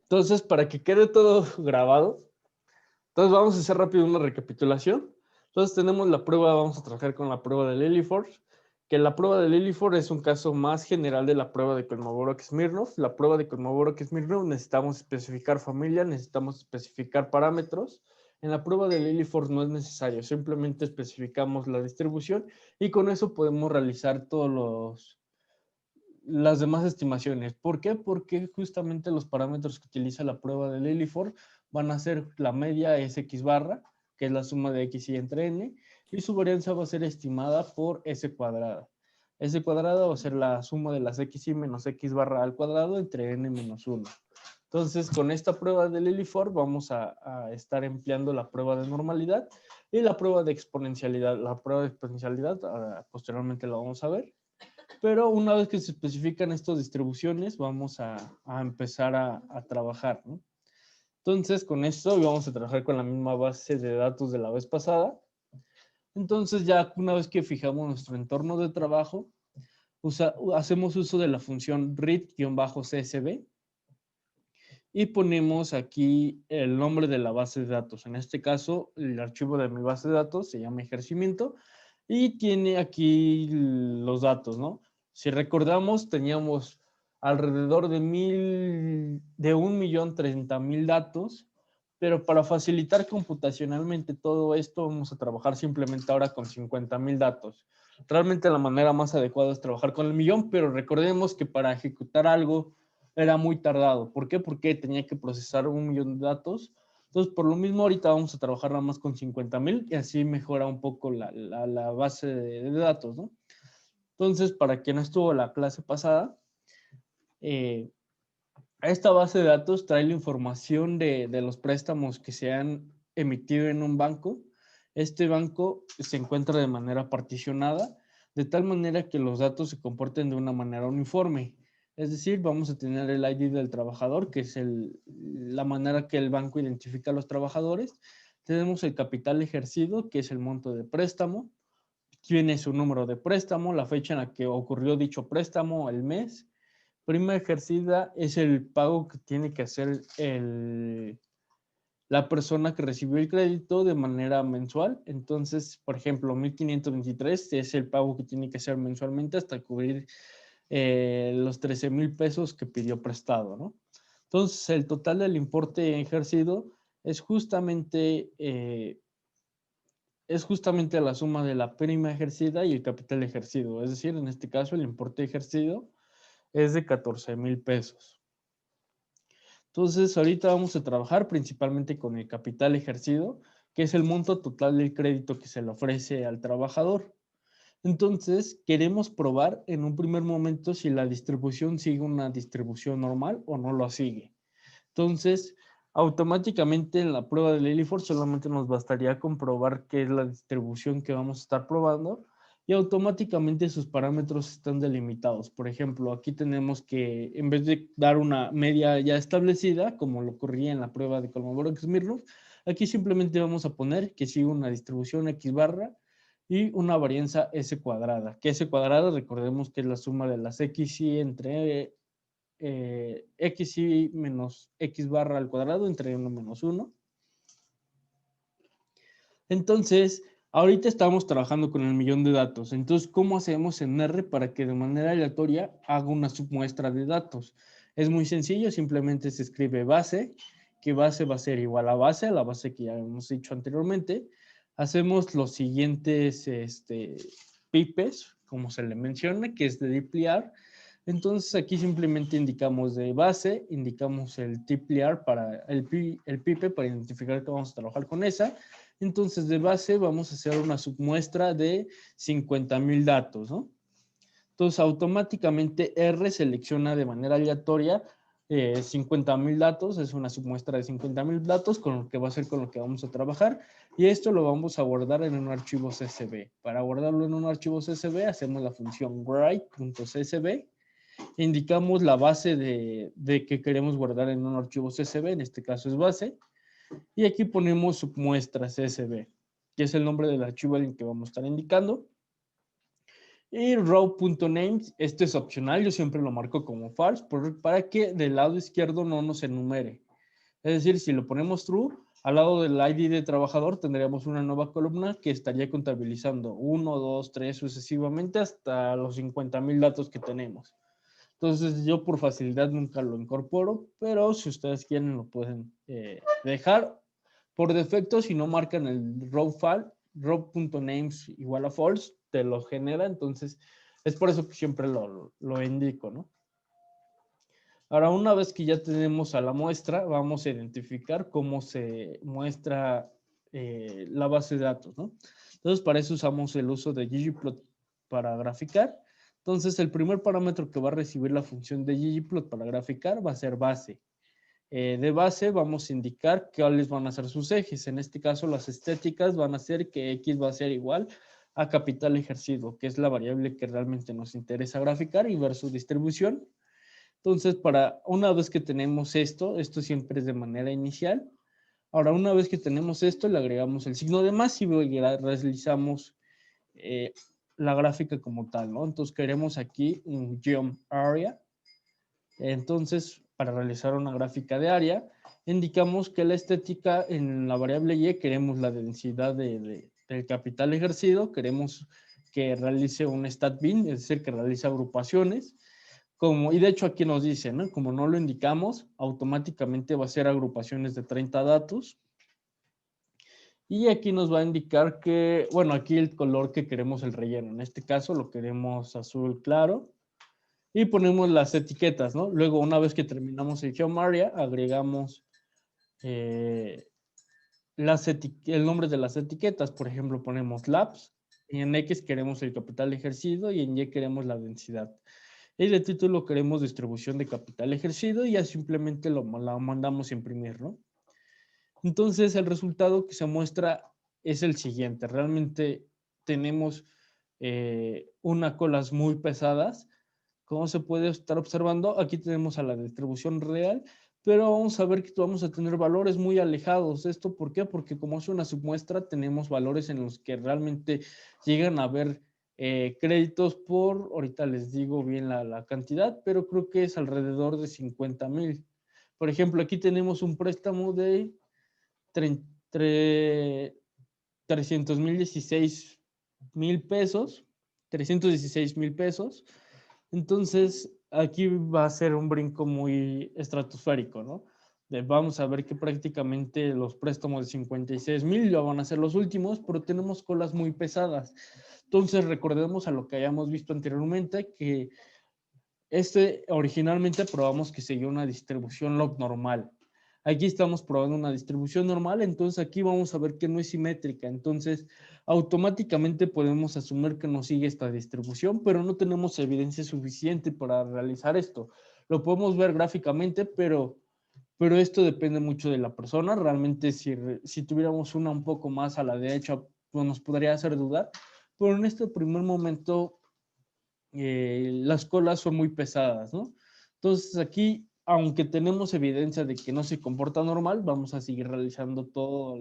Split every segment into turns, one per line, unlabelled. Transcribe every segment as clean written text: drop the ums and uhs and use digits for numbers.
Entonces, para que quede todo grabado, entonces vamos a hacer rápido una recapitulación. Entonces tenemos la prueba, vamos a trabajar con la prueba de Lilliefors, que la prueba de Lilliefors es un caso más general de la prueba de Kolmogorov-Smirnov. La prueba de Kolmogorov-Smirnov necesitamos especificar familia, necesitamos especificar parámetros. En la prueba de Lilliefors no es necesario, simplemente especificamos la distribución y con eso podemos realizar todos las demás estimaciones. ¿Por qué? Porque justamente los parámetros que utiliza la prueba de Lilliefors van a ser la media Sx barra, que es la suma de x y entre n, y su varianza va a ser estimada por S cuadrada. S cuadrada va a ser la suma de las x y menos x barra al cuadrado entre n menos 1. Entonces, con esta prueba de Lilliefors vamos a estar empleando la prueba de normalidad y la prueba de exponencialidad. La prueba de exponencialidad, posteriormente la vamos a ver. Pero una vez que se especifican estas distribuciones, vamos a empezar a trabajar, ¿no? Entonces, con esto vamos a trabajar con la misma base de datos de la vez pasada. Entonces, ya una vez que fijamos nuestro entorno de trabajo, hacemos uso de la función read-csv y ponemos aquí el nombre de la base de datos. En este caso, el archivo de mi base de datos se llama ejercimiento y tiene aquí los datos, ¿no? Si recordamos, teníamos alrededor de 1.030.000 datos, pero para facilitar computacionalmente todo esto, vamos a trabajar simplemente ahora con 50.000 datos. Realmente la manera más adecuada es trabajar con el millón, pero recordemos que para ejecutar algo era muy tardado. ¿Por qué? Porque tenía que procesar 1.000.000 de datos. Entonces, por lo mismo, ahorita vamos a trabajar nada más con 50.000 y así mejora un poco la base de datos, ¿no? Entonces, para quien no estuvo la clase pasada, esta base de datos trae la información de los préstamos que se han emitido en un banco. Este banco se encuentra de manera particionada, de tal manera que los datos se comporten de una manera uniforme. Es decir, vamos a tener el ID del trabajador, que es la manera que el banco identifica a los trabajadores. Tenemos el capital ejercido, que es el monto de préstamo. Tiene su número de préstamo, la fecha en la que ocurrió dicho préstamo, el mes. Prima ejercida es el pago que tiene que hacer la persona que recibió el crédito de manera mensual. Entonces, por ejemplo, 1.523 es el pago que tiene que hacer mensualmente hasta cubrir los 13,000 pesos que pidió prestado, ¿no? Entonces, el total del importe ejercido es justamente la suma de la prima ejercida y el capital ejercido. Es decir, en este caso, el importe ejercido es de 14,000 pesos. Entonces, ahorita vamos a trabajar principalmente con el capital ejercido, que es el monto total del crédito que se le ofrece al trabajador. Entonces, queremos probar en un primer momento si la distribución sigue una distribución normal o no lo sigue. Entonces, automáticamente en la prueba de Lilliefors solamente nos bastaría comprobar qué es la distribución que vamos a estar probando y automáticamente sus parámetros están delimitados. Por ejemplo, aquí tenemos que en vez de dar una media ya establecida, como lo ocurría en la prueba de Kolmogorov-Smirnov, aquí simplemente vamos a poner que sigue una distribución X barra y una varianza S cuadrada, que S cuadrada recordemos que es la suma de las X y entre x y menos x barra al cuadrado entre 1 menos 1. Entonces, ahorita estamos trabajando con el millón de datos. Entonces, ¿cómo hacemos en R para que de manera aleatoria haga una submuestra de datos? Es muy sencillo, simplemente se escribe base, que base va a ser igual a la base que ya hemos dicho anteriormente. Hacemos los siguientes pipes, como se le menciona, que es de dplyr. Entonces aquí simplemente indicamos de base, indicamos el tplyr para el pipe para identificar que vamos a trabajar con esa. Entonces de base vamos a hacer una submuestra de 50,000 datos, ¿no? Entonces automáticamente R selecciona de manera aleatoria 50,000 datos, es una submuestra de 50,000 datos con lo que va a ser con lo que vamos a trabajar y esto lo vamos a guardar en un archivo CSV. Para guardarlo en un archivo CSV hacemos la función write.csv. Indicamos la base de que queremos guardar en un archivo CSV, en este caso es base, y aquí ponemos submuestra CSV, que es el nombre del archivo en el que vamos a estar indicando. Y row.names, esto es opcional, yo siempre lo marco como false para que del lado izquierdo no nos enumere. Es decir, si lo ponemos true, al lado del ID de trabajador tendríamos una nueva columna que estaría contabilizando 1, 2, 3 sucesivamente hasta los 50,000 datos que tenemos. Entonces yo por facilidad nunca lo incorporo, pero si ustedes quieren lo pueden dejar. Por defecto, si no marcan el row file, row.names igual a false, te lo genera, entonces es por eso que siempre lo indico, ¿no? Ahora, una vez que ya tenemos a la muestra, vamos a identificar cómo se muestra la base de datos, ¿no? Entonces, para eso usamos el uso de ggplot para graficar. Entonces, el primer parámetro que va a recibir la función de ggplot para graficar va a ser base. De base vamos a indicar cuáles van a ser sus ejes. En este caso, las estéticas van a ser que X va a ser igual a capital ejercido, que es la variable que realmente nos interesa graficar, y ver su distribución. Entonces, una vez que tenemos esto siempre es de manera inicial. Ahora, una vez que tenemos esto, le agregamos el signo de más y realizamos la gráfica como tal, ¿no? Entonces, queremos aquí un geom area. Entonces, para realizar una gráfica de área, indicamos que la estética en la variable y queremos la densidad del capital ejercido, queremos que realice un stat bin, es decir, que realice agrupaciones. Y de hecho aquí nos dice, ¿no? Como no lo indicamos, automáticamente va a ser agrupaciones de 30 datos. Y aquí nos va a indicar que, bueno, aquí el color que queremos el relleno. En este caso lo queremos azul claro. Y ponemos las etiquetas, ¿no? Luego, una vez que terminamos el geom area, agregamos el nombre de las etiquetas. Por ejemplo, ponemos labs. Y en X queremos el capital ejercido y en Y queremos la densidad. Y de título queremos distribución de capital ejercido y ya simplemente la mandamos a imprimir, ¿no? Entonces el resultado que se muestra es el siguiente. Realmente tenemos unas colas muy pesadas. Como se puede estar observando, aquí tenemos a la distribución real, pero vamos a ver que vamos a tener valores muy alejados. ¿Esto por qué? Porque como es una submuestra, tenemos valores en los que realmente llegan a haber créditos por, ahorita les digo bien la cantidad, pero creo que es alrededor de 50,000. Por ejemplo, aquí tenemos un préstamo de 316,000 pesos, 316,000 pesos. Entonces, aquí va a ser un brinco muy estratosférico, ¿no? Vamos a ver que prácticamente los préstamos de 56,000 ya van a ser los últimos, pero tenemos colas muy pesadas. Entonces, recordemos a lo que hayamos visto anteriormente, que originalmente probamos que seguía una distribución log normal. Aquí estamos probando una distribución normal, entonces aquí vamos a ver que no es simétrica. Entonces, automáticamente podemos asumir que nos sigue esta distribución, pero no tenemos evidencia suficiente para realizar esto. Lo podemos ver gráficamente, pero esto depende mucho de la persona. Realmente, si tuviéramos una un poco más a la derecha, pues nos podría hacer dudar. Pero en este primer momento, las colas son muy pesadas, ¿no? Entonces aquí, aunque tenemos evidencia de que no se comporta normal, vamos a seguir realizando todo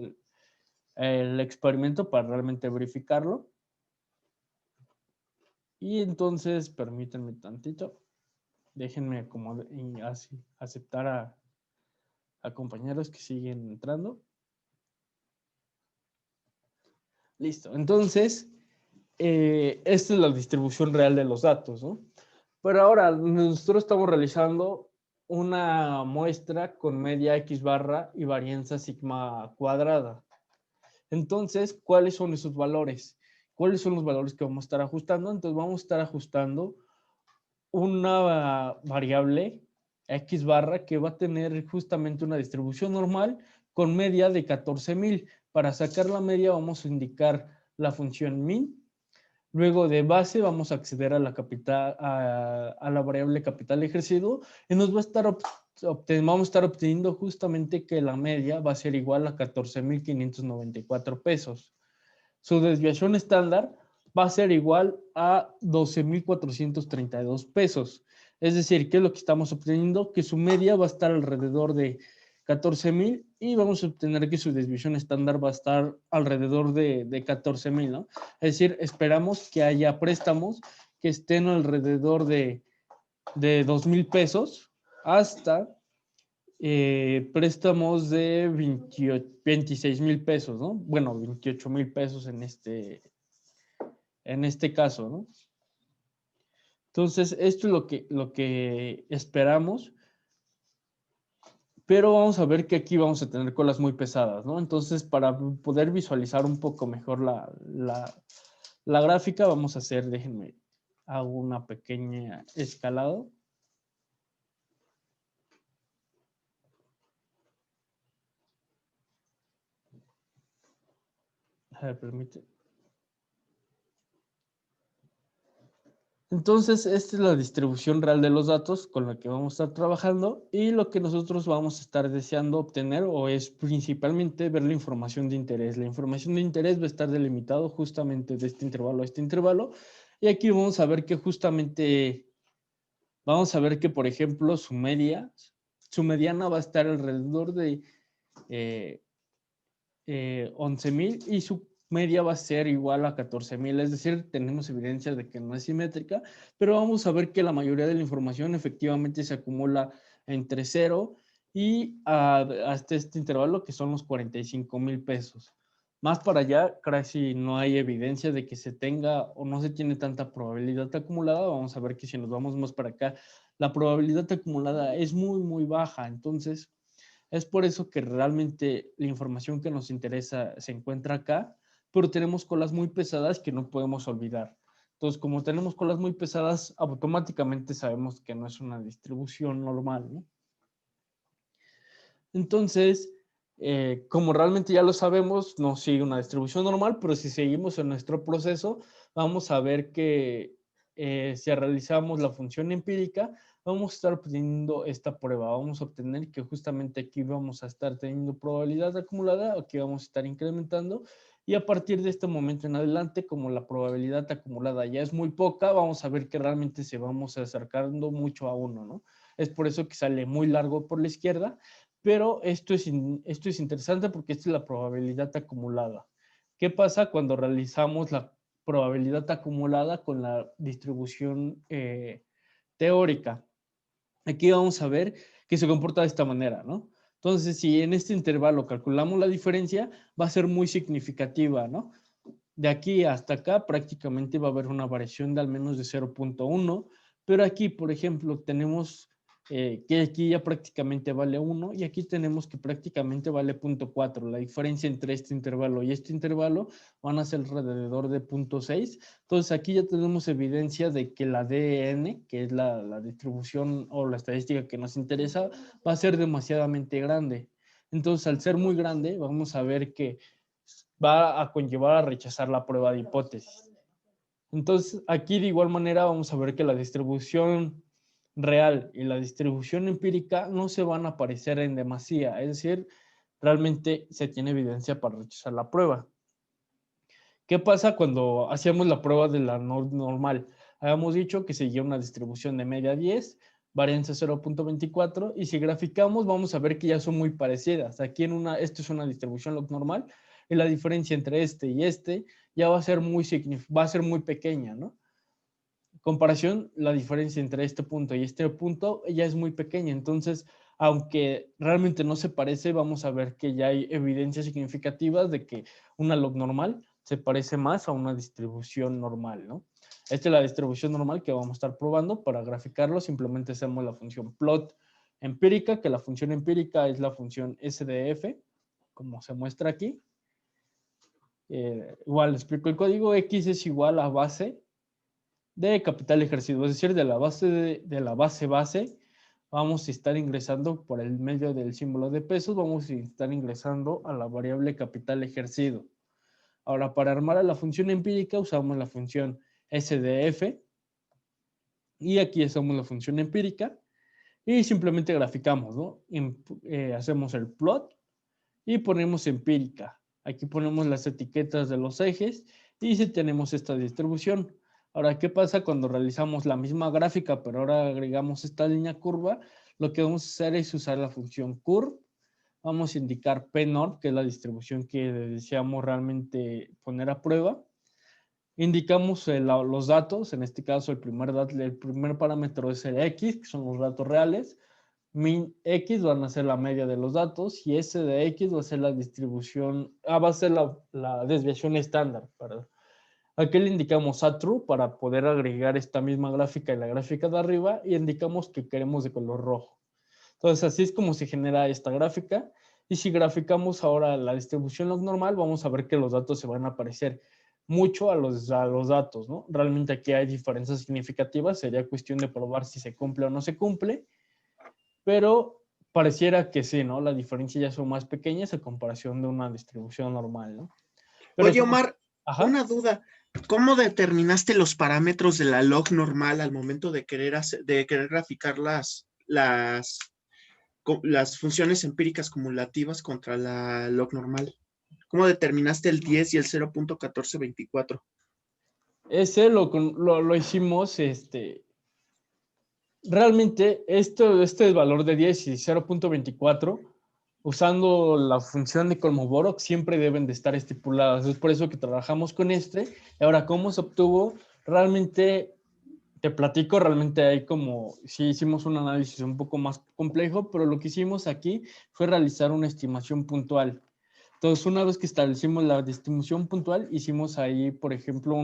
el experimento para realmente verificarlo. Y entonces, permítanme tantito, déjenme así, aceptar a compañeros que siguen entrando. Listo, entonces, esta es la distribución real de los datos, ¿no? Pero ahora nosotros estamos realizando una muestra con media X barra y varianza sigma cuadrada. Entonces, ¿cuáles son esos valores? ¿Cuáles son los valores que vamos a estar ajustando? Entonces, vamos a estar ajustando una variable X barra que va a tener justamente una distribución normal con media de 14,000. Para sacar la media vamos a indicar la función min. Luego de base vamos a acceder a la variable capital ejercido y nos va a estar vamos a estar obteniendo justamente que la media va a ser igual a 14,594 pesos. Su desviación estándar va a ser igual a 12,432 pesos. Es decir, ¿qué es lo que estamos obteniendo? Que su media va a estar alrededor de 14,000 y vamos a obtener que su desviación estándar va a estar alrededor de 14,000, ¿no? Es decir, esperamos que haya préstamos que estén alrededor de 2,000 pesos hasta préstamos de 26,000 pesos, ¿no? Bueno, 28,000 pesos en este caso, ¿no? Entonces, esto es lo que esperamos, pero vamos a ver que aquí vamos a tener colas muy pesadas, ¿no? Entonces, para poder visualizar un poco mejor la gráfica, vamos a hacer, déjenme, hago una pequeña escalada. A ver, permite. Entonces, esta es la distribución real de los datos con la que vamos a estar trabajando y lo que nosotros vamos a estar deseando obtener o es principalmente ver la información de interés. La información de interés va a estar delimitado justamente de este intervalo a este intervalo y aquí vamos a ver que justamente, vamos a ver que por ejemplo su mediana va a estar alrededor de 11,000 y su media va a ser igual a 14,000, es decir, tenemos evidencia de que no es simétrica, pero vamos a ver que la mayoría de la información efectivamente se acumula entre 0 y hasta este intervalo que son los 45,000 pesos. Más para allá, casi no hay evidencia de que se tenga o no se tiene tanta probabilidad acumulada. Vamos a ver que si nos vamos más para acá, la probabilidad acumulada es muy, muy baja. Entonces, es por eso que realmente la información que nos interesa se encuentra acá, pero tenemos colas muy pesadas que no podemos olvidar. Entonces, como tenemos colas muy pesadas, automáticamente sabemos que no es una distribución normal, ¿no? Entonces, como realmente ya lo sabemos, no sigue una distribución normal, pero si seguimos en nuestro proceso, vamos a ver que si realizamos la función empírica, vamos a estar obteniendo esta prueba. Vamos a obtener que justamente aquí vamos a estar teniendo probabilidad acumulada, aquí vamos a estar incrementando, y a partir de este momento en adelante, como la probabilidad acumulada ya es muy poca, vamos a ver que realmente se vamos acercando mucho a 1, ¿no? Es por eso que sale muy largo por la izquierda, pero esto es interesante porque esta es la probabilidad acumulada. ¿Qué pasa cuando realizamos la probabilidad acumulada con la distribución teórica? Aquí vamos a ver que se comporta de esta manera, ¿no? Entonces, si en este intervalo calculamos la diferencia, va a ser muy significativa, ¿no? De aquí hasta acá prácticamente va a haber una variación de al menos de 0,1, pero aquí, por ejemplo, tenemos que aquí ya prácticamente vale 1 y aquí tenemos que prácticamente vale 0,4. La diferencia entre este intervalo y este intervalo van a ser alrededor de 0,6. Entonces aquí ya tenemos evidencia de que la DN, que es la distribución o la estadística que nos interesa, va a ser demasiadamente grande. Entonces, al ser muy grande, vamos a ver que va a conllevar a rechazar la prueba de hipótesis. Entonces, aquí de igual manera vamos a ver que la distribución real y la distribución empírica no se van a parecer en demasía, es decir, realmente se tiene evidencia para rechazar la prueba. ¿Qué pasa cuando hacíamos la prueba de la normal? Habíamos dicho que seguía una distribución de media 10, varianza 0,24 y si graficamos vamos a ver que ya son muy parecidas. Aquí esto es una distribución log normal y la diferencia entre este y este ya va a ser muy pequeña, ¿no? Comparación, la diferencia entre este punto y este punto ya es muy pequeña. Entonces, aunque realmente no se parece, vamos a ver que ya hay evidencias significativas de que una log normal se parece más a una distribución normal, ¿no? Esta es la distribución normal que vamos a estar probando. Para graficarlo, simplemente hacemos la función plot empírica, que la función empírica es la función SDF, como se muestra aquí. Igual explico el código. X es igual a base de capital ejercido, es decir, de la base, vamos a estar ingresando por el medio del símbolo de pesos, vamos a estar ingresando a la variable capital ejercido. Ahora, para armar a la función empírica usamos la función SDF y aquí usamos la función empírica y simplemente graficamos, ¿no? Hacemos el plot y ponemos empírica. Aquí ponemos las etiquetas de los ejes y si tenemos esta distribución. Ahora, ¿qué pasa cuando realizamos la misma gráfica, pero ahora agregamos esta línea curva? Lo que vamos a hacer es usar la función curve. Vamos a indicar PNORM, que es la distribución que deseamos realmente poner a prueba. indicamos los datos, en este caso el primer parámetro es el X, que son los datos reales, min X van a ser la media de los datos y S de X va a ser la distribución, va a ser la desviación estándar. Aquí le indicamos a true para poder agregar esta misma gráfica y la gráfica de arriba y indicamos que queremos de color rojo. Entonces así es como se genera esta gráfica y si graficamos ahora la distribución log normal vamos a ver que los datos se van a parecer mucho a los datos, ¿no? Realmente aquí hay diferencias significativas, sería cuestión de probar si se cumple o no se cumple, pero pareciera que sí, ¿no? La diferencia ya son más pequeñas a comparación de una distribución normal, ¿no? Pero
Oye, Omar,
ajá.
una duda. ¿Cómo determinaste los parámetros de la log normal al momento de querer graficar las funciones empíricas cumulativas contra la log normal? ¿Cómo determinaste el 10 y el 0.1424?
Ese lo hicimos, realmente este valor de 10 y 0.24, usando la función de Kolmogorov, siempre deben de estar estipuladas. Es por eso que trabajamos con este. Ahora, ¿cómo se obtuvo? Realmente, te platico, realmente hay sí hicimos un análisis un poco más complejo, pero lo que hicimos aquí fue realizar una estimación puntual. Entonces, una vez que establecimos la distribución puntual, hicimos ahí, por ejemplo,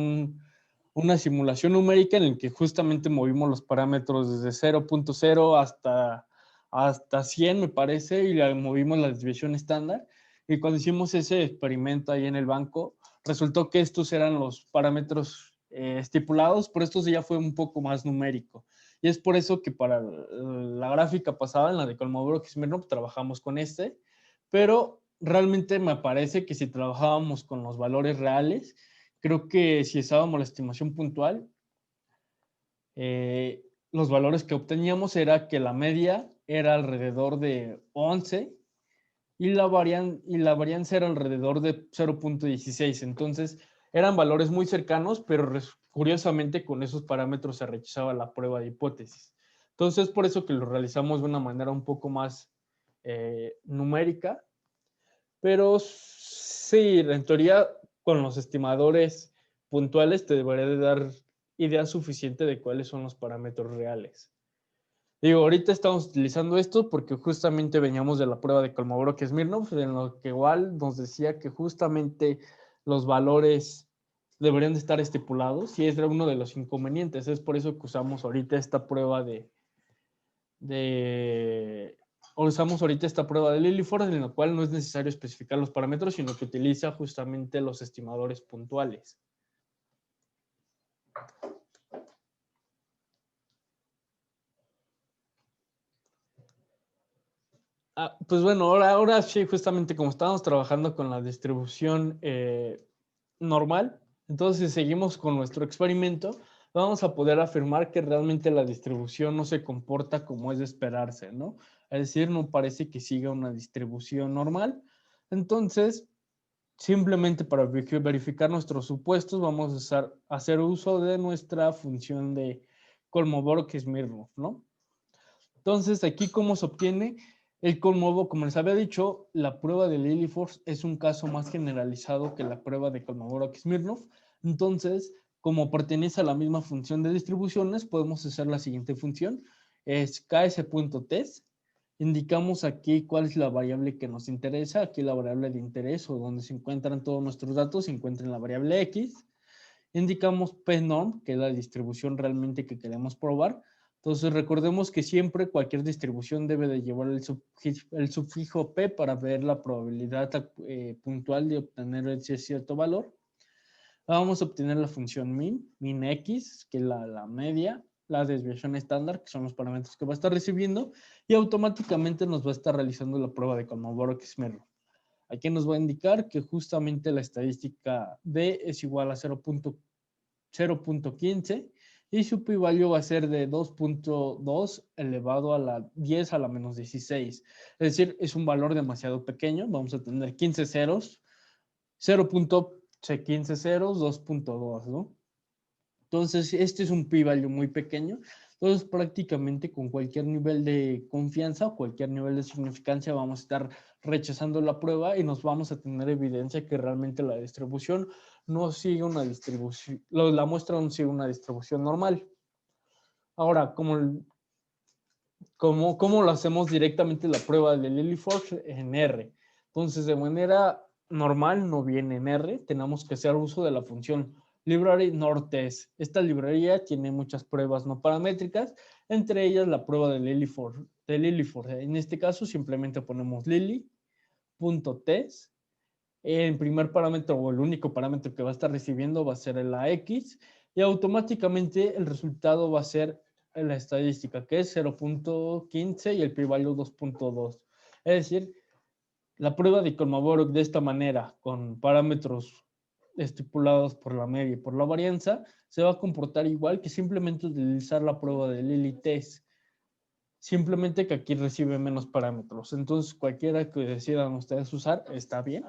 una simulación numérica en la que justamente movimos los parámetros desde 0.0 hasta 100, me parece, y le movimos la desviación estándar. Y cuando hicimos ese experimento ahí en el banco, resultó que estos eran los parámetros estipulados, pero esto ya fue un poco más numérico. Y es por eso que para la gráfica pasada, en la de Kolmogorov-Smirnov, trabajamos con pero realmente me parece que si trabajábamos con los valores reales, creo que si usábamos la estimación puntual, los valores que obteníamos era que la media era alrededor de 11 y la varianza era alrededor de 0.16. Entonces, eran valores muy cercanos, pero curiosamente con esos parámetros se rechazaba la prueba de hipótesis. Entonces, por eso que lo realizamos de una manera un poco más numérica, pero sí, en teoría, con los estimadores puntuales te debería de dar idea suficiente de cuáles son los parámetros reales. Digo, ahorita estamos utilizando esto porque justamente veníamos de la prueba de Kolmogorov-Smirnov, en lo que igual nos decía que justamente los valores deberían de estar estipulados y es uno de los inconvenientes. Es por eso que usamos ahorita esta prueba usamos ahorita esta prueba de Liliford, en la cual no es necesario especificar los parámetros, sino que utiliza justamente los estimadores puntuales. Pues bueno, ahora sí, justamente como estábamos trabajando con la distribución normal, entonces si seguimos con nuestro experimento, vamos a poder afirmar que realmente la distribución no se comporta como es de esperarse, ¿no? Es decir, no parece que siga una distribución normal. Entonces, simplemente para verificar nuestros supuestos, vamos a hacer uso de nuestra función de Kolmogorov-Smirnov, ¿no? Entonces, aquí, ¿cómo se obtiene? El Kolmogorov, como les había dicho, la prueba de Lilliefors es un caso más generalizado que la prueba de Kolmogorov-Smirnov. Entonces, como pertenece a la misma función de distribuciones, podemos hacer la siguiente función. Es ks.test. Indicamos aquí cuál es la variable que nos interesa. Aquí la variable de interés o donde se encuentran todos nuestros datos se encuentra en la variable x. Indicamos pnorm, que es la distribución realmente que queremos probar. Entonces recordemos que siempre cualquier distribución debe de llevar el sufijo p para ver la probabilidad puntual de obtener ese cierto valor. Vamos a obtener la función min x, que es la media, la desviación estándar, que son los parámetros que va a estar recibiendo, y automáticamente nos va a estar realizando la prueba de Kolmogorov-Smirnov. Aquí nos va a indicar que justamente la estadística D es igual a 0.15 y su p-value va a ser de 2.2 elevado a la 10 a la menos 16. Es decir, es un valor demasiado pequeño. Vamos a tener 15 ceros, 0.15 ceros, 2.2, ¿no? Entonces, este es un p-value muy pequeño. Entonces, prácticamente con cualquier nivel de confianza o cualquier nivel de significancia vamos a estar rechazando la prueba y nos vamos a tener evidencia que realmente la distribución no sigue una distribución, la muestra no sigue una distribución normal. Ahora, ¿cómo lo hacemos directamente la prueba de Lily-Forge en R? Entonces, de manera normal no viene en R, tenemos que hacer uso de la función library nor_test. Esta librería tiene muchas pruebas no paramétricas, entre ellas la prueba de Lily-Forge. En este caso, simplemente ponemos lily.test. El primer parámetro o el único parámetro que va a estar recibiendo va a ser la X y automáticamente el resultado va a ser la estadística, que es 0.15 y el p-value 2.2. Es decir, la prueba de Kolmogorov de esta manera, con parámetros estipulados por la media y por la varianza, se va a comportar igual que simplemente utilizar la prueba de Lily-Test. Simplemente que aquí recibe menos parámetros. Entonces, cualquiera que decidan ustedes usar está bien.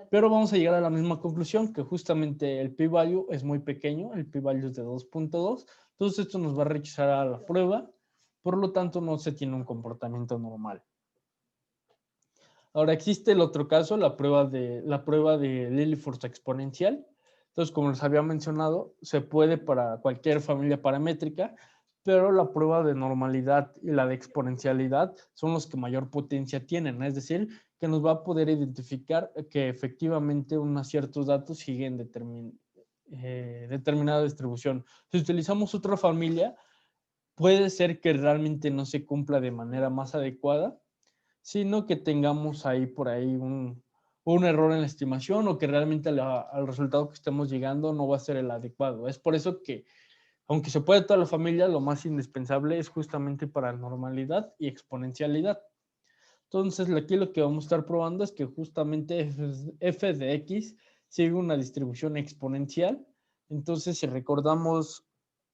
Pero vamos a llegar a la misma conclusión, que justamente el p-value es muy pequeño, el p-value es de 2.2, entonces esto nos va a rechazar a la prueba, por lo tanto no se tiene un comportamiento normal. Ahora existe el otro caso, la prueba de Lily-Forge exponencial. Entonces, como les había mencionado, se puede para cualquier familia paramétrica, pero la prueba de normalidad y la de exponencialidad son los que mayor potencia tienen, es decir, que nos va a poder identificar que efectivamente unos ciertos datos siguen determinada distribución. Si utilizamos otra familia, puede ser que realmente no se cumpla de manera más adecuada, sino que tengamos ahí por ahí un error en la estimación o que realmente al resultado que estemos llegando no va a ser el adecuado. Es por eso que, aunque se puede toda la familia, lo más indispensable es justamente para normalidad y exponencialidad. Entonces, aquí lo que vamos a estar probando es que justamente f de x sigue una distribución exponencial. Entonces, si recordamos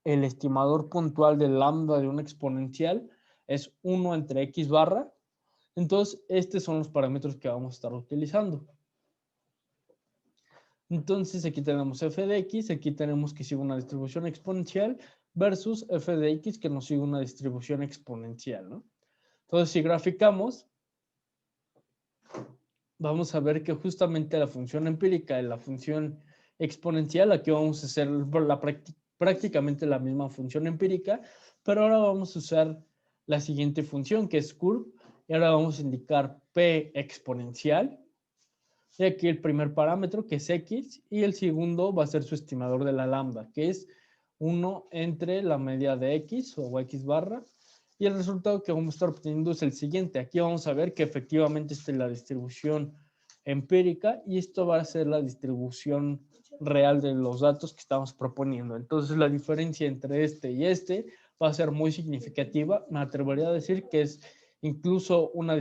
el estimador puntual del lambda de una exponencial, es 1 entre x barra. Entonces, estos son los parámetros que vamos a estar utilizando. Entonces, aquí tenemos f de x, aquí tenemos que sigue una distribución exponencial versus f de x que nos sigue una distribución exponencial, ¿no? Entonces, si graficamos, vamos a ver que justamente la función empírica y la función exponencial, aquí vamos a hacer prácticamente la misma función empírica, pero ahora vamos a usar la siguiente función que es curve, y ahora vamos a indicar p exponencial, y aquí el primer parámetro que es x, y el segundo va a ser su estimador de la lambda, que es 1 entre la media de x o x barra, y el resultado que vamos a estar obteniendo es el siguiente. Aquí vamos a ver que efectivamente esta es la distribución empírica y esto va a ser la distribución real de los datos que estamos proponiendo. Entonces la diferencia entre este y este va a ser muy significativa. Me atrevería a decir que es incluso una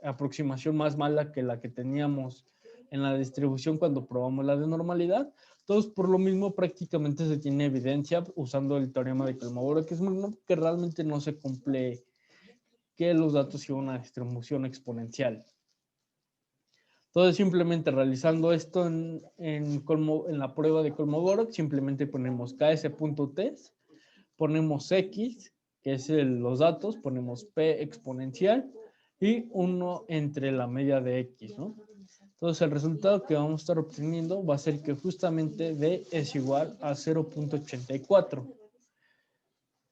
aproximación más mala que la que teníamos en la distribución cuando probamos la de normalidad. Entonces, por lo mismo, prácticamente se tiene evidencia usando el teorema de Kolmogorov, que realmente no se cumple que los datos siguen una distribución exponencial. Entonces, simplemente realizando esto en la prueba de Kolmogorov, simplemente ponemos ks.test, ponemos x, que es los datos, ponemos p exponencial y 1 entre la media de x, ¿no? Entonces, el resultado que vamos a estar obteniendo va a ser que justamente d es igual a 0.84.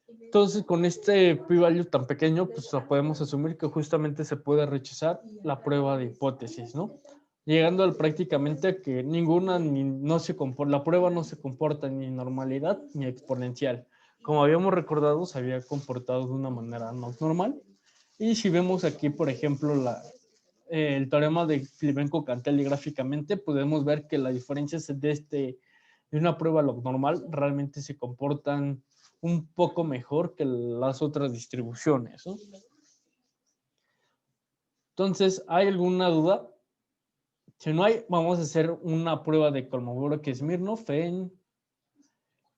Entonces, con este p-value tan pequeño, pues podemos asumir que justamente se puede rechazar la prueba de hipótesis, ¿no? Llegando al prácticamente a que la prueba no se comporta ni normalidad ni exponencial. Como habíamos recordado, se había comportado de una manera no normal. Y si vemos aquí, por ejemplo, el teorema de Klimenko-Cantelli gráficamente, podemos ver que la diferencia de una prueba log normal realmente se comportan un poco mejor que las otras distribuciones, ¿no? Entonces, ¿hay alguna duda? Si no hay, vamos a hacer una prueba de Kolmogorov-Smirnov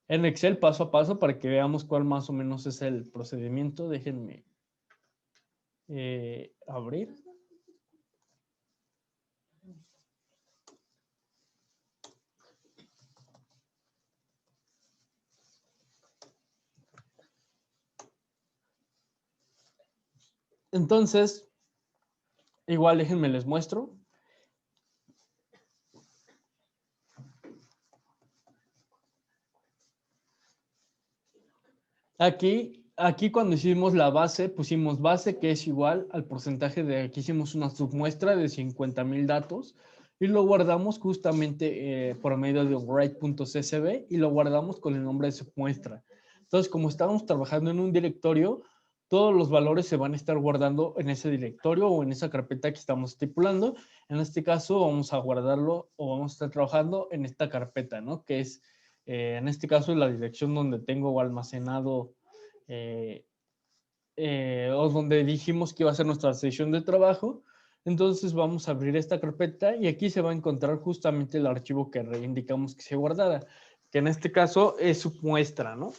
en Excel paso a paso para que veamos cuál más o menos es el procedimiento. Déjenme abrir. Entonces, igual déjenme les muestro. Aquí cuando hicimos la base, pusimos base que es igual al porcentaje de, aquí hicimos una submuestra de 50,000 datos y lo guardamos justamente por medio de write.csv y lo guardamos con el nombre de submuestra. Entonces, como estábamos trabajando en un directorio, todos los valores se van a estar guardando en ese directorio o en esa carpeta que estamos estipulando. En este caso, vamos a guardarlo o vamos a estar trabajando en esta carpeta, ¿no? Que es en este caso, la dirección donde tengo almacenado o donde dijimos que iba a ser nuestra sesión de trabajo. Entonces vamos a abrir esta carpeta y aquí se va a encontrar justamente el archivo que indicamos que se guardara, que en este caso es su muestra, ¿no?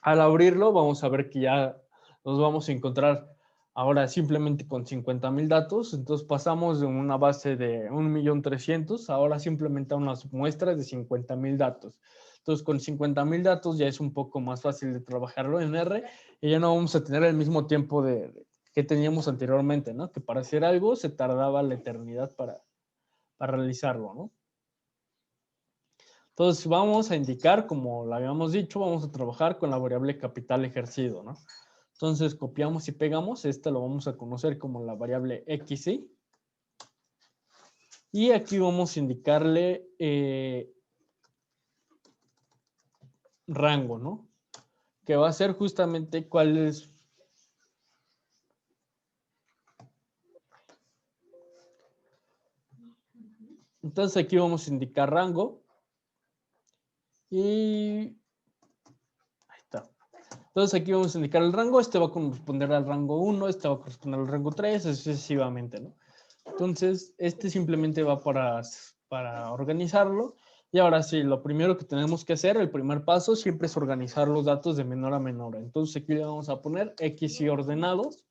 Al abrirlo vamos a ver que ya nos vamos a encontrar ahora simplemente con 50,000 datos. Entonces pasamos de una base de 1.300.000 ahora simplemente a una muestra de 50,000 datos. Entonces con 50,000 datos ya es un poco más fácil de trabajarlo en R y ya no vamos a tener el mismo tiempo que teníamos anteriormente, ¿no? Que para hacer algo se tardaba la eternidad para realizarlo, ¿no? Entonces vamos a indicar, como lo habíamos dicho, vamos a trabajar con la variable capital ejercido, ¿no? Entonces copiamos y pegamos, esta lo vamos a conocer como la variable xy. Y aquí vamos a indicarle rango, ¿no? Que va a ser justamente cuál es. Entonces aquí vamos a indicar rango. Y ahí está. Entonces aquí vamos a indicar el rango. Este va a corresponder al rango 1, este va a corresponder al rango 3, sucesivamente, ¿no? Entonces, este simplemente va para organizarlo. Y ahora sí, lo primero que tenemos que hacer, el primer paso, siempre es organizar los datos de menor a menor. Entonces aquí le vamos a poner X y ordenados.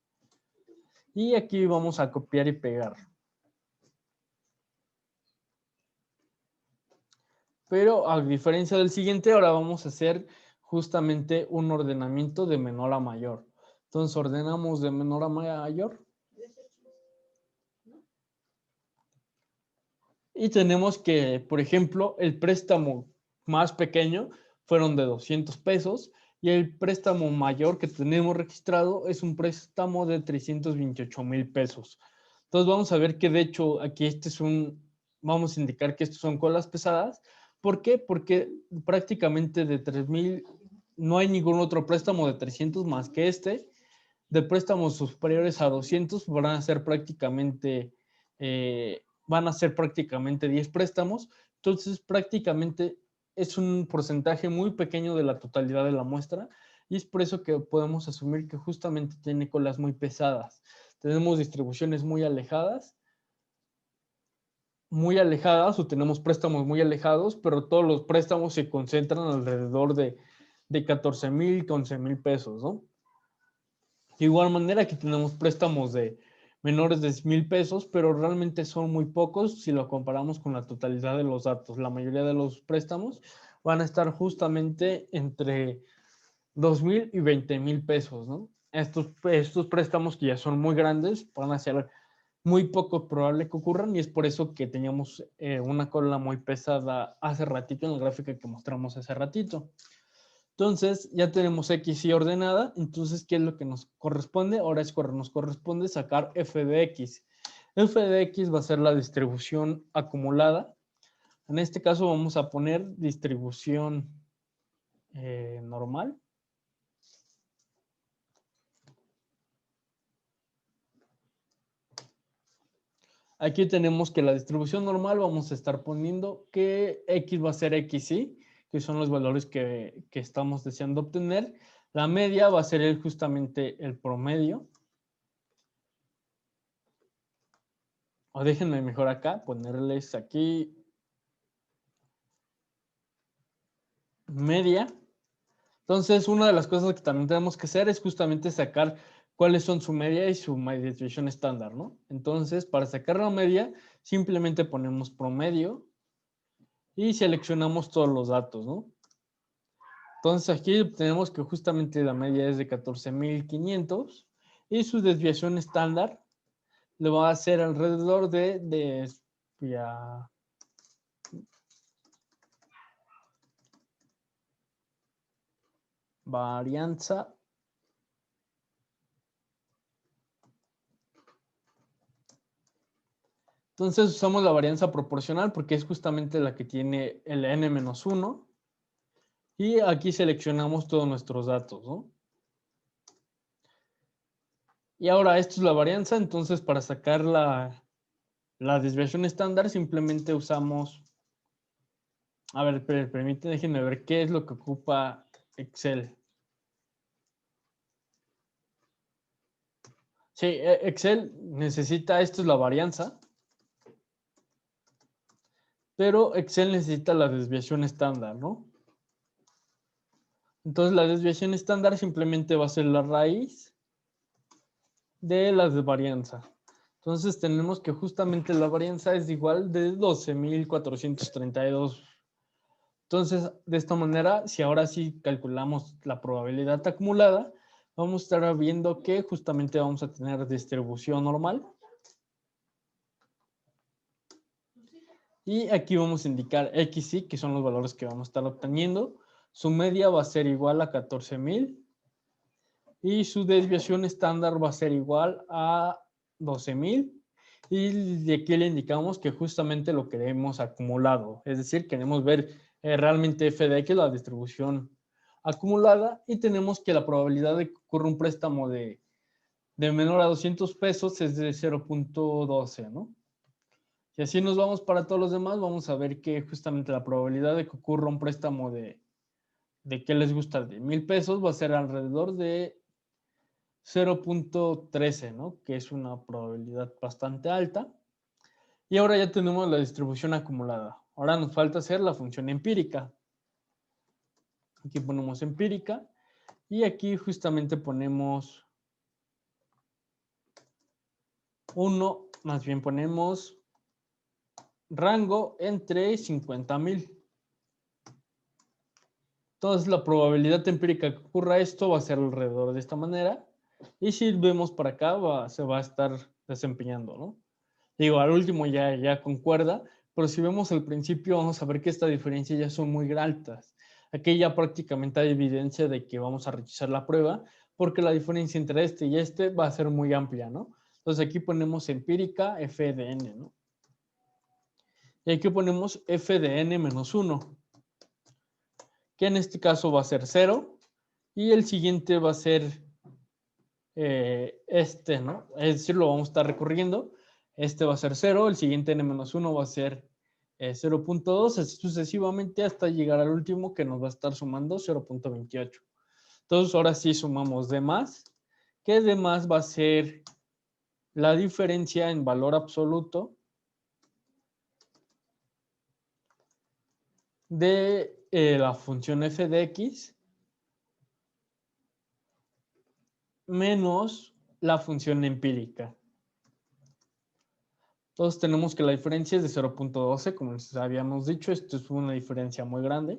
Y aquí vamos a copiar y pegar. Pero a diferencia del siguiente, ahora vamos a hacer justamente un ordenamiento de menor a mayor. Entonces ordenamos de menor a mayor. Y tenemos que, por ejemplo, el préstamo más pequeño fueron de 200 pesos y el préstamo mayor que tenemos registrado es un préstamo de 328,000 pesos. Entonces vamos a ver que de hecho aquí vamos a indicar que estos son colas pesadas. ¿Por qué? Porque prácticamente de 3,000 no hay ningún otro préstamo de 300 más que este. De préstamos superiores a 200 van a ser prácticamente 10 préstamos. Entonces, prácticamente es un porcentaje muy pequeño de la totalidad de la muestra y es por eso que podemos asumir que justamente tiene colas muy pesadas. Tenemos distribuciones muy alejadas o tenemos préstamos muy alejados, pero todos los préstamos se concentran alrededor de 14,000, 11,000 pesos, ¿no? De igual manera que tenemos préstamos de menores de 1,000 pesos, pero realmente son muy pocos si lo comparamos con la totalidad de los datos. La mayoría de los préstamos van a estar justamente entre 2,000 y 20,000 pesos, ¿no? Estos préstamos que ya son muy grandes van a ser muy poco probable que ocurran y es por eso que teníamos una cola muy pesada hace ratito en la gráfica que mostramos hace ratito. Entonces, ya tenemos X y ordenada. Entonces, ¿qué es lo que nos corresponde? Ahora nos corresponde sacar f de X. F de X va a ser la distribución acumulada. En este caso vamos a poner distribución normal. Aquí tenemos que la distribución normal vamos a estar poniendo que X va a ser XY, que son los valores que estamos deseando obtener. La media va a ser justamente el promedio. O déjenme mejor acá, ponerles aquí media. Entonces, una de las cosas que también tenemos que hacer es justamente sacar cuáles son su media y su distribución estándar, ¿no? Entonces, para sacar la media, simplemente ponemos promedio y seleccionamos todos los datos, ¿no? Entonces, aquí tenemos que justamente la media es de 14,500 y su desviación estándar le va a ser alrededor de varianza Entonces usamos la varianza proporcional porque es justamente la que tiene el n-1 y aquí seleccionamos todos nuestros datos, ¿no? Y ahora esto es la varianza, entonces para sacar la desviación estándar simplemente usamos, a ver, permítanme, déjenme ver qué es lo que ocupa Excel. Sí, Excel necesita, esto es la varianza, pero Excel necesita la desviación estándar, ¿no? Entonces la desviación estándar simplemente va a ser la raíz de la varianza. Entonces tenemos que justamente la varianza es igual de 12.432. Entonces, de esta manera, si ahora sí calculamos la probabilidad acumulada, vamos a estar viendo que justamente vamos a tener distribución normal. Y aquí vamos a indicar XY, que son los valores que vamos a estar obteniendo. Su media va a ser igual a 14.000 y su desviación estándar va a ser igual a 12.000. Y de aquí le indicamos que justamente lo queremos acumulado, es decir, queremos ver realmente f de x, la distribución acumulada, y tenemos que la probabilidad de que ocurra un préstamo de menor a 200 pesos es de 0.12, ¿no? Y así nos vamos para todos los demás, vamos a ver que justamente la probabilidad de que ocurra un préstamo de ¿qué les gusta? De 1,000 pesos va a ser alrededor de 0.13, ¿no? Que es una probabilidad bastante alta. Y ahora ya tenemos la distribución acumulada. Ahora nos falta hacer la función empírica. Aquí ponemos empírica y aquí justamente ponemos 1, más bien ponemos rango entre 50,000. Entonces la probabilidad empírica que ocurra esto va a ser alrededor de esta manera. Y si vemos para acá, se va a estar desempeñando, ¿no? Digo, al último ya concuerda, pero si vemos al principio vamos a ver que esta diferencia ya son muy altas. Aquí ya prácticamente hay evidencia de que vamos a rechazar la prueba porque la diferencia entre este y este va a ser muy amplia, ¿no? Entonces aquí ponemos empírica f de n, ¿no? Y aquí ponemos f de n menos 1, que en este caso va a ser 0 y el siguiente va a ser este, ¿no? Es decir, lo vamos a estar recorriendo. Este va a ser 0, el siguiente n-1 va a ser 0.2, así sucesivamente hasta llegar al último que nos va a estar sumando 0.28. Entonces, ahora sí sumamos d más, que d más va a ser la diferencia en valor absoluto de la función f de x menos la función empírica. Entonces tenemos que la diferencia es de 0.12, como les habíamos dicho, esto es una diferencia muy grande.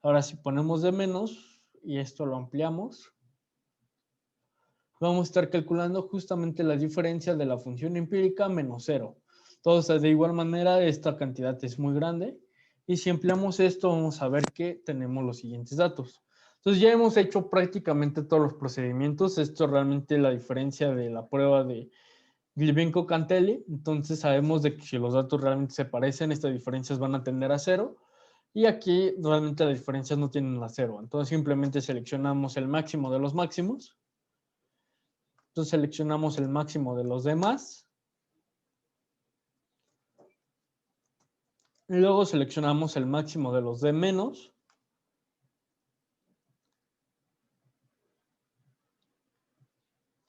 Ahora si ponemos de menos y esto lo ampliamos, vamos a estar calculando justamente la diferencia de la función empírica menos 0. Entonces de igual manera esta cantidad es muy grande y si ampliamos esto vamos a ver que tenemos los siguientes datos. Entonces ya hemos hecho prácticamente todos los procedimientos. Esto es realmente la diferencia de la prueba de Glibenko-Cantelli. Entonces sabemos de que si los datos realmente se parecen, estas diferencias van a tender a 0. Y aquí realmente las diferencias no tienen a 0. Entonces simplemente seleccionamos el máximo de los máximos. Entonces seleccionamos el máximo de los demás. Y luego seleccionamos el máximo de los de menos.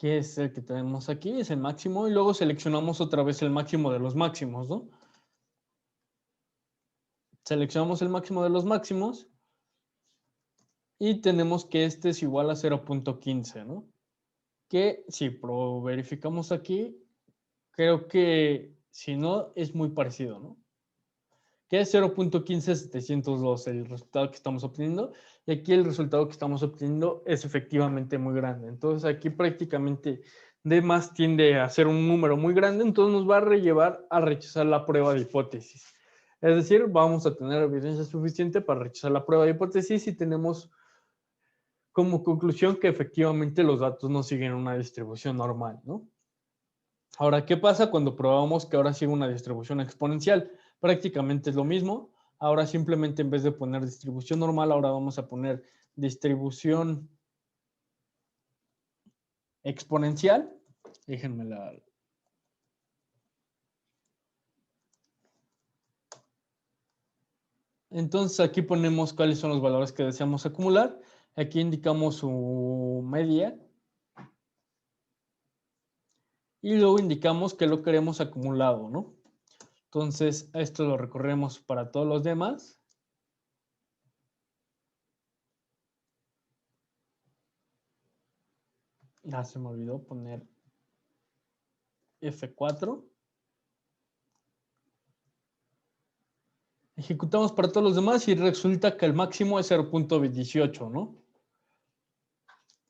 Que es el que tenemos aquí, es el máximo. Y luego seleccionamos otra vez el máximo de los máximos, ¿no? Seleccionamos el máximo de los máximos. Y tenemos que este es igual a 0.15, ¿no? Que si verificamos aquí, creo que si no, es muy parecido, ¿no? que es 0.15702 el resultado que estamos obteniendo, y aquí el resultado que estamos obteniendo es efectivamente muy grande. Entonces aquí prácticamente D más tiende a ser un número muy grande, entonces nos va a llevar a rechazar la prueba de hipótesis. Es decir, vamos a tener evidencia suficiente para rechazar la prueba de hipótesis y tenemos como conclusión que efectivamente los datos no siguen una distribución normal, ¿no? Ahora, ¿qué pasa cuando probamos que ahora sigue una distribución exponencial? Prácticamente es lo mismo. Ahora simplemente en vez de poner distribución normal, ahora vamos a poner distribución exponencial. Déjenme la... Entonces aquí ponemos cuáles son los valores que deseamos acumular. Aquí indicamos su media. Y luego indicamos que lo queremos acumulado, ¿no? Entonces, esto lo recorremos para todos los demás. Ya se me olvidó poner F4. Ejecutamos para todos los demás y resulta que el máximo es 0.18, ¿no?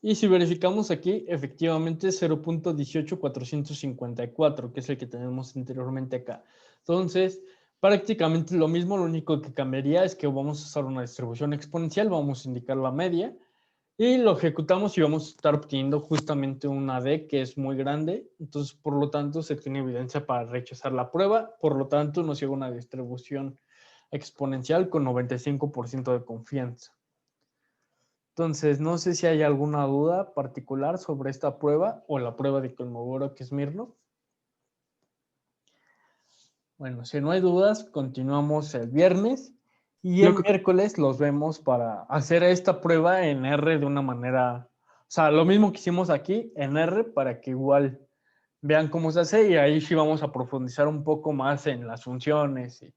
Y si verificamos aquí, efectivamente es 0.18454, que es el que tenemos anteriormente acá. Entonces, prácticamente lo mismo, lo único que cambiaría es que vamos a usar una distribución exponencial, vamos a indicar la media, y lo ejecutamos y vamos a estar obteniendo justamente una D que es muy grande. Entonces, por lo tanto, se tiene evidencia para rechazar la prueba. Por lo tanto, nos llega una distribución exponencial con 95% de confianza. Entonces, no sé si hay alguna duda particular sobre esta prueba o la prueba de Kolmogorov-Smirnov. Bueno, si no hay dudas, continuamos el viernes y
Lo
el
que,
miércoles los vemos para hacer esta prueba en R de una manera, o sea, lo mismo que hicimos aquí en R para que igual vean cómo se hace y ahí sí vamos a profundizar un poco más en las funciones y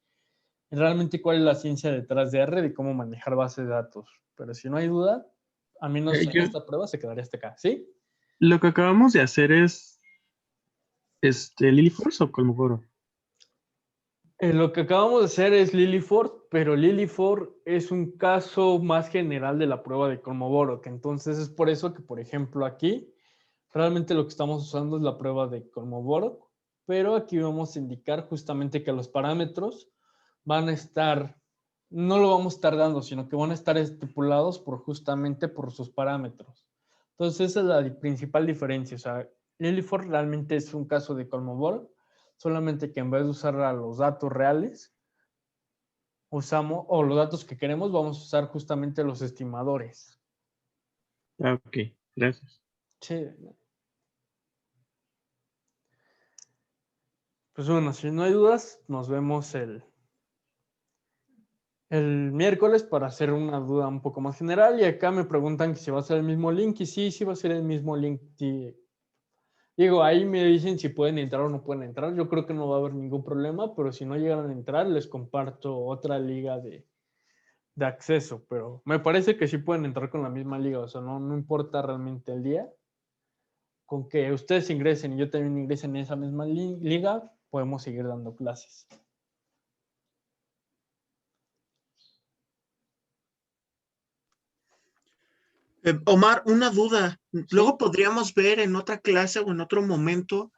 realmente cuál es la ciencia detrás de R, de cómo manejar bases de datos. Pero si no hay duda, a menos en
yo-
esta prueba se quedaría hasta acá, ¿sí?
lo que acabamos de hacer es Lily Force o Kolmogorov.
Lo que acabamos de hacer es Liliford, pero Liliford es un caso más general de la prueba de Kolmogorov, que entonces es por eso que, por ejemplo, aquí realmente lo que estamos usando es la prueba de Kolmogorov, pero aquí vamos a indicar justamente que los parámetros van a estar, no lo vamos a estar dando, sino que van a estar estipulados por justamente por sus parámetros. Entonces esa es la principal diferencia, o sea, Liliford realmente es un caso de Kolmogorov, solamente que en vez de usar los datos reales, usamos, o los datos que queremos, vamos a usar justamente los estimadores.
Ah, ok, gracias.
Sí. Pues bueno, si no hay dudas, nos vemos el miércoles para hacer una duda un poco más general. Y acá me preguntan que si va a ser el mismo link. Y sí, sí va a ser el mismo link. Sí. Digo, ahí me dicen si pueden entrar o no pueden entrar. Yo creo que no va a haber ningún problema, pero si no llegan a entrar, les comparto otra liga de acceso. Pero me parece que sí pueden entrar con la misma liga. O sea, no, no importa realmente el día. Con que ustedes ingresen y yo también ingrese en esa misma liga, podemos seguir dando clases.
Omar, una duda.
¿Sí?
Luego podríamos ver en otra clase o en otro momento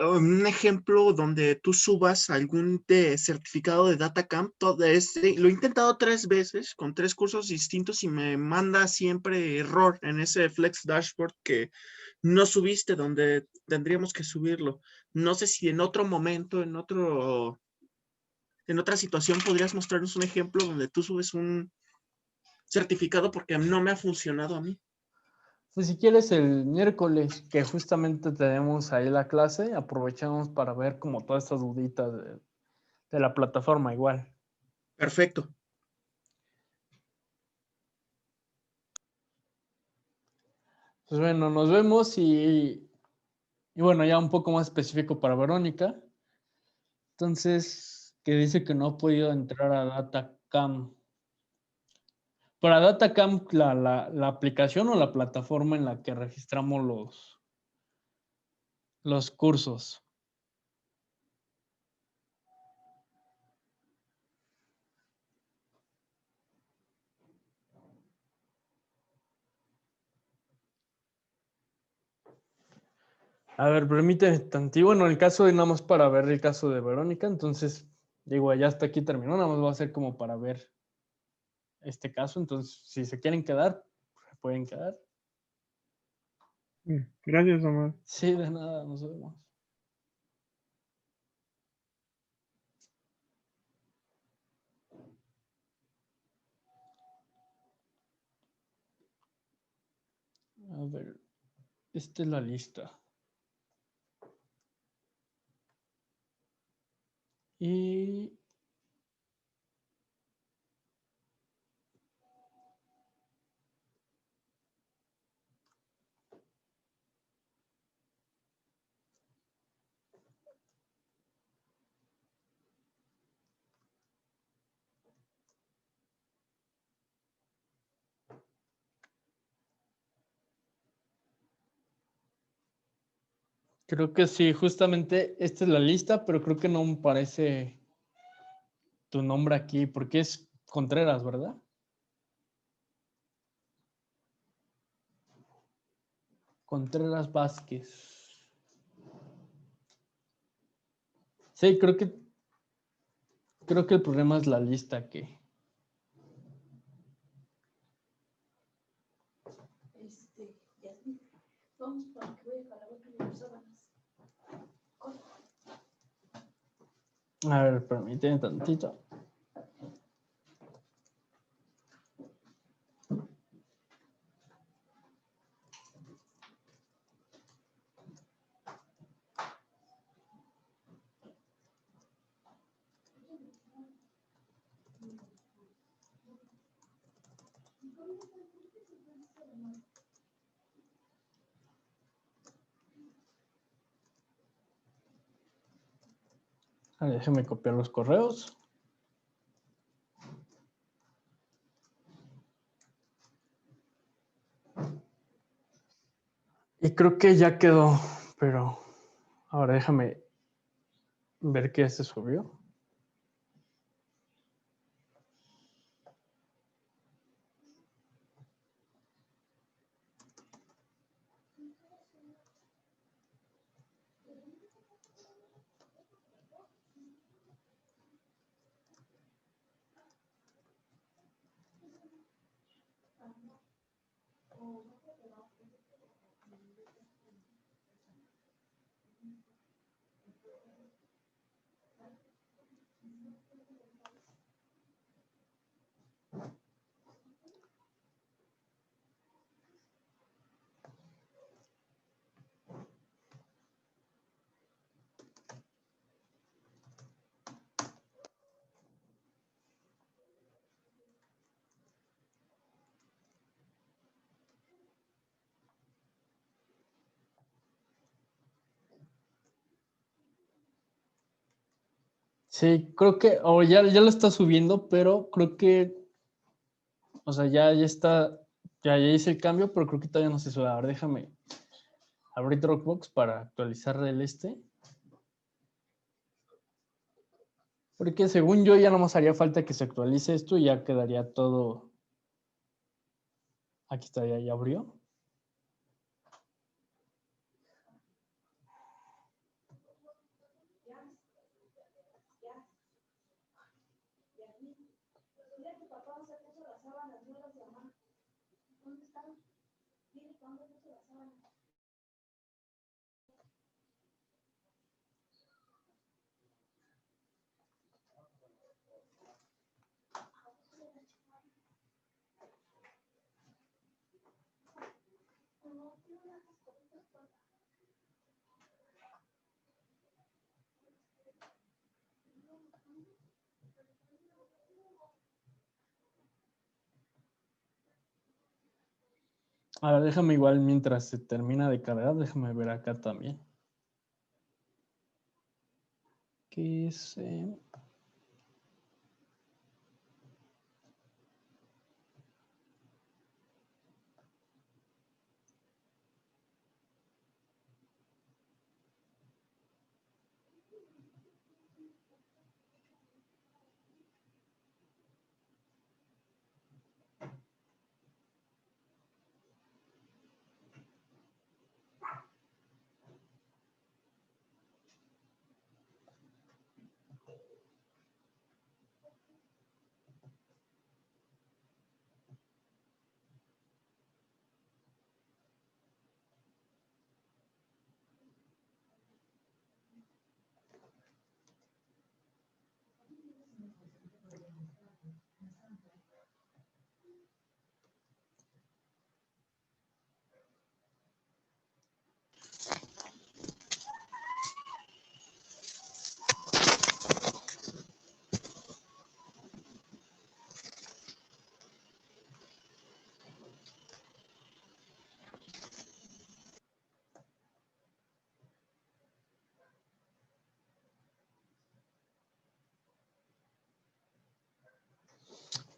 un ejemplo donde tú subas algún certificado de DataCamp. Todo este, lo he intentado 3 veces con 3 cursos distintos y me manda siempre error en ese Flex Dashboard que no subiste donde tendríamos que subirlo. No sé si en otro momento, en otra situación podrías mostrarnos un ejemplo donde tú subes un certificado porque no me ha funcionado a mí.
Pues si quieres el miércoles, que justamente tenemos ahí la clase, aprovechamos para ver como todas estas duditas de la plataforma igual.
Perfecto.
Pues bueno, nos vemos y bueno, ya un poco más específico para Verónica. Entonces, que dice que no ha podido entrar a DataCamp. Para DataCamp, la aplicación o la plataforma en la que registramos los cursos. A ver, permíteme tantito. Bueno, el caso de nada más para ver el caso de Verónica, entonces, digo, ya hasta aquí terminó, nada más va a ser como para ver este caso, entonces, si se quieren quedar, se pueden quedar.
Gracias, Omar.
Sí, de nada, nos vemos. A ver, esta es la lista. Y creo que sí, justamente esta es la lista, pero creo que no me parece tu nombre aquí, porque es Contreras, ¿verdad? Contreras Vázquez. Sí, creo que el problema es la lista que.
Yasmín, vamos para que voy a jalar las sábanas.
A ver, permíteme tantito. A ver, déjeme copiar los correos. Y creo que ya quedó, pero ahora déjame ver qué se subió. Sí, creo que, o ya lo está subiendo, pero creo que, o sea, ya está, ya hice el cambio, pero creo que todavía no se sube. A ver, déjame abrir Dropbox para actualizar el este. Porque según yo ya nomás haría falta que se actualice esto y ya quedaría todo. Aquí está, ya abrió. Ahora déjame igual mientras se termina de cargar, déjame ver acá también. ¿Qué es?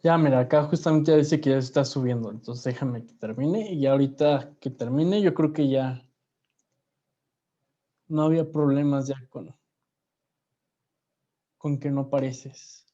Ya, mira, acá justamente ya dice que ya se está subiendo. Entonces déjame que termine. Y ya ahorita que termine, yo creo que ya no había problemas ya con que no apareces.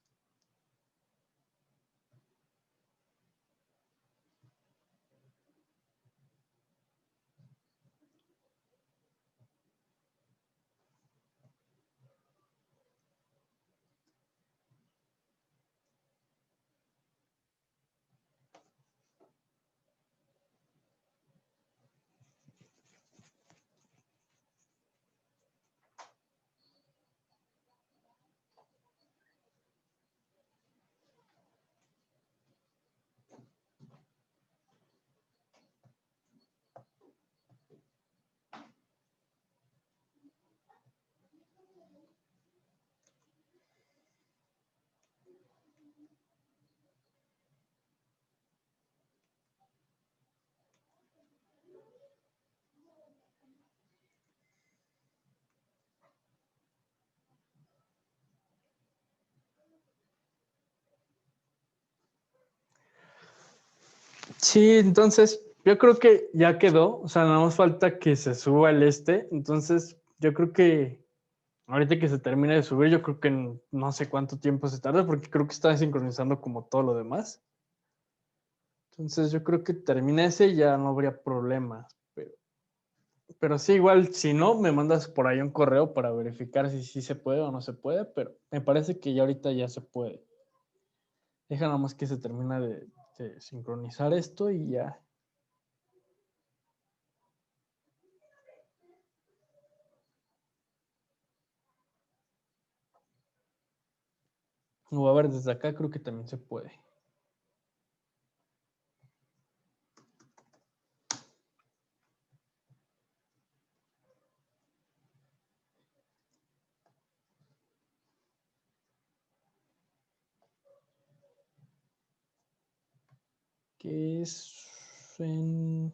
Sí, entonces yo creo que ya quedó. O sea, nada más falta que se suba el este. Entonces yo creo que ahorita que se termine de subir, yo creo que no sé cuánto tiempo se tarda porque creo que está sincronizando como todo lo demás. Entonces yo creo que termine ese y ya no habría problema. Pero sí, igual, si no, me mandas por ahí un correo para verificar si sí se puede o no se puede, pero me parece que ya ahorita ya se puede. Deja nada más que se termina de sincronizar esto y ya. O a ver, desde acá creo que también se puede. Que es en...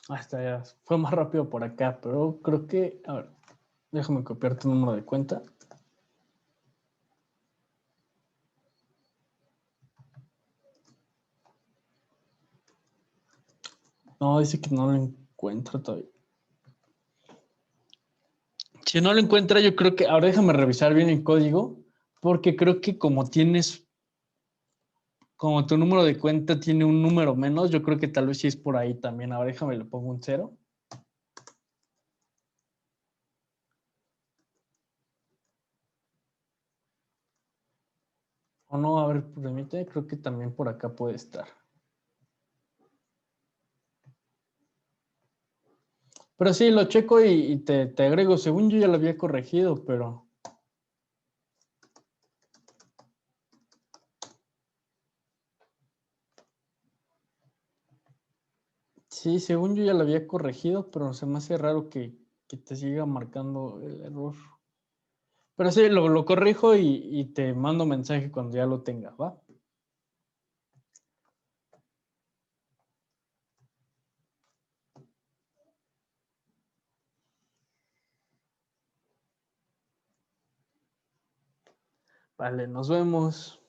Hasta ya fue más rápido por acá, pero creo que... A ver, déjame copiar tu número de cuenta. No, dice que no lo encuentro todavía. Si no lo encuentra, yo creo que... Ahora déjame revisar bien el código, porque creo que como tu número de cuenta tiene un número menos, yo creo que tal vez sí es por ahí también. Ahora déjame le pongo un 0. O no, a ver, permíteme, creo que también por acá puede estar. Pero sí, lo checo y te agrego. Según yo ya lo había corregido, pero... Sí, según yo ya lo había corregido, pero se me hace raro que te siga marcando el error. Pero sí, lo corrijo y te mando mensaje cuando ya lo tenga, ¿va? Vale, nos vemos.